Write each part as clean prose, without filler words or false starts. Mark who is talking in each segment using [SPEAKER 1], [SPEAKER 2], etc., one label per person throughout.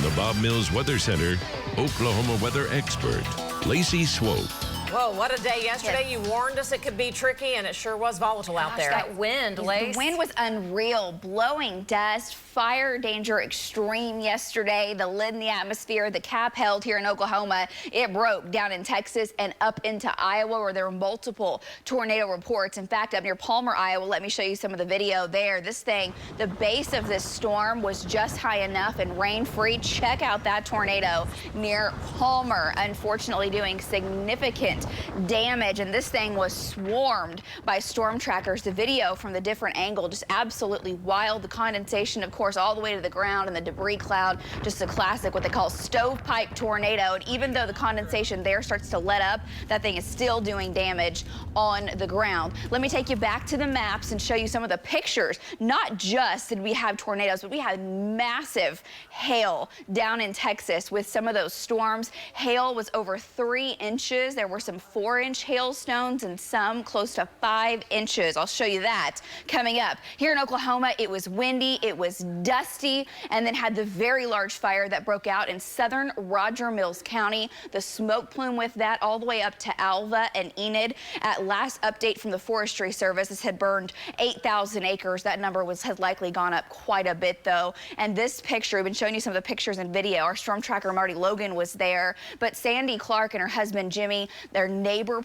[SPEAKER 1] From the Bob Mills Weather Center, Oklahoma weather expert, Lacey Swope.
[SPEAKER 2] Whoa, what a day yesterday. You warned us it could be tricky, and it sure was volatile out there.
[SPEAKER 3] That wind, Lace.
[SPEAKER 4] The wind was unreal, blowing dust, fire danger extreme yesterday. The lid in the atmosphere, the cap held here in Oklahoma. It broke down in Texas and up into Iowa, where there were multiple tornado reports. In fact, up near Palmer, Iowa, let me show you some of the video there. This thing, the base of this storm was just high enough and rain-free. Check out that tornado near Palmer, unfortunately doing significant damage, and this thing was swarmed by storm trackers. The video from the different angle, just absolutely wild. The condensation, of course, all the way to the ground, and the debris cloud, just a classic, what they call stovepipe tornado. And even though the condensation there starts to let up, that thing is still doing damage on the ground. Let me take you back to the maps and show you some of the pictures. Not just did we have tornadoes, but we had massive hail down in Texas with some of those storms. Hail was over 3 inches. There were some 4-inch hailstones and some close to 5 inches. I'll show you that coming up. Here in Oklahoma, it was windy, it was dusty, and then had the very large fire that broke out in southern Roger Mills County. The smoke plume with that all the way up to Alva and Enid. At last update from the Forestry Service, this had burned 8,000 acres. That number had likely gone up quite a bit, though. And this picture, we've been showing you some of the pictures and video. Our storm tracker, Marty Logan, was there, but Sandy Clark and her husband, Jimmy, their neighbor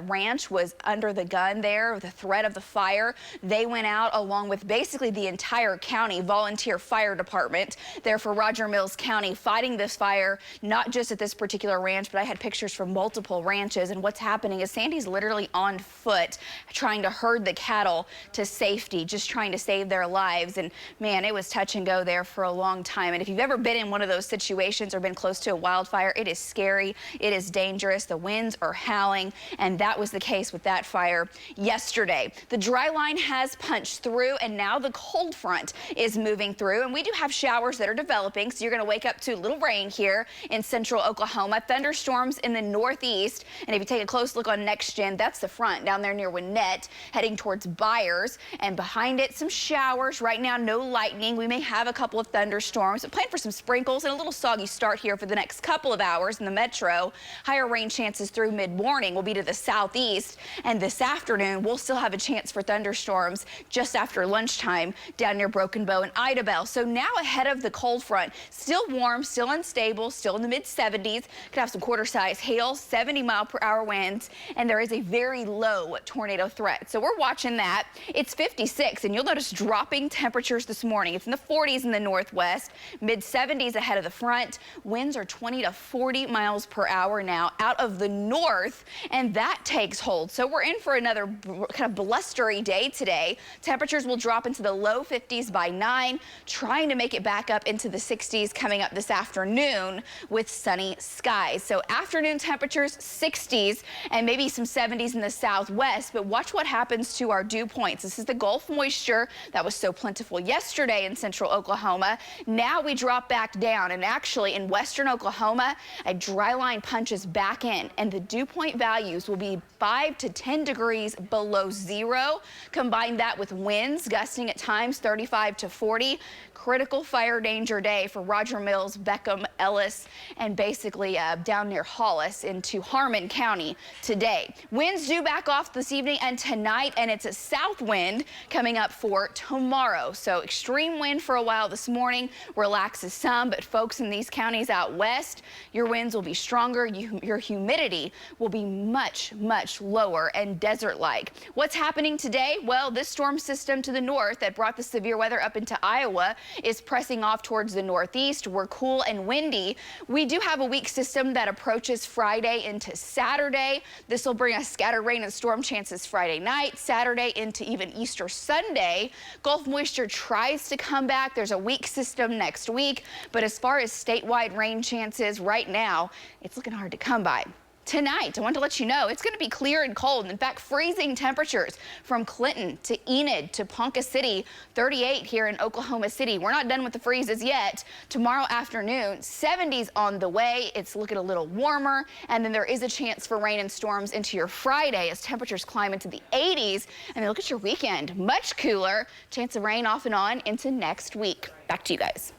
[SPEAKER 4] ranch was under the gun there, the threat of the fire. They went out along with basically the entire county volunteer fire department there for Roger Mills County fighting this fire, not just at this particular ranch, but I had pictures from multiple ranches. And what's happening is Sandy's literally on foot trying to herd the cattle to safety, just trying to save their lives. And man, it was touch and go there for a long time. And if you've ever been in one of those situations or been close to a wildfire, it is scary. It is dangerous. The winds are howling, and that was the case with that fire yesterday. The dry line has punched through, and now the cold front is moving through, and we do have showers that are developing, so you're going to wake up to a little rain here in central Oklahoma, thunderstorms in the northeast. And if you take a close look on NextGen, that's the front down there near Winnett, heading towards Byers, and behind it some showers. Right now, no lightning. We may have a couple of thunderstorms, but plan for some sprinkles and a little soggy start here for the next couple of hours in the metro. Higher rain chances through mid-morning will be to the southeast, and this afternoon we'll still have a chance for thunderstorms just after lunchtime down near Broken Bow and Idabel. So now ahead of the cold front, still warm, still unstable, still in the mid-70s. Could have some quarter-size hail, 70-mile-per-hour winds, and there is a very low tornado threat. So we're watching that. It's 56, and you'll notice dropping temperatures this morning. It's in the 40s in the northwest, mid-70s ahead of the front. Winds are 20 to 40 miles per hour now out of the north, and that takes hold. So we're in for another kind of blustery day today. Temperatures will drop into the low 50s by 9, trying to make it back up into the 60s coming up this afternoon with sunny skies. So afternoon temperatures 60s and maybe some 70s in the southwest, but watch what happens to our dew points. This is the Gulf moisture that was so plentiful yesterday in central Oklahoma. Now we drop back down, and actually in western Oklahoma, a dry line punches back in, and the dew point values will be 5 to 10 degrees below zero. Combine that with winds gusting at times 35 to 40. Critical fire danger day for Roger Mills, Beckham, Ellis, and basically down near Hollis into Harmon County today. Winds do back off this evening and tonight, and it's a south wind coming up for tomorrow. So extreme wind for a while this morning, relaxes some, but folks in these counties out west, your winds will be stronger. Your humidity will be much, much lower and desert-like. What's happening today? Well, this storm system to the north that brought the severe weather up into Iowa is pressing off towards the northeast. We're cool and windy. We do have a weak system that approaches Friday into Saturday. This will bring us scattered rain and storm chances Friday night, Saturday into even Easter Sunday. Gulf moisture tries to come back. There's a weak system next week, but as far as statewide rain chances right now, it's looking hard to come by. Tonight, I want to let you know it's going to be clear and cold. In fact, freezing temperatures from Clinton to Enid to Ponca City, 38 here in Oklahoma City. We're not done with the freezes yet. Tomorrow afternoon, 70s on the way. It's looking a little warmer, and then there is a chance for rain and storms into your Friday as temperatures climb into the 80s. And then look at your weekend, much cooler. Chance of rain off and on into next week. Back to you guys.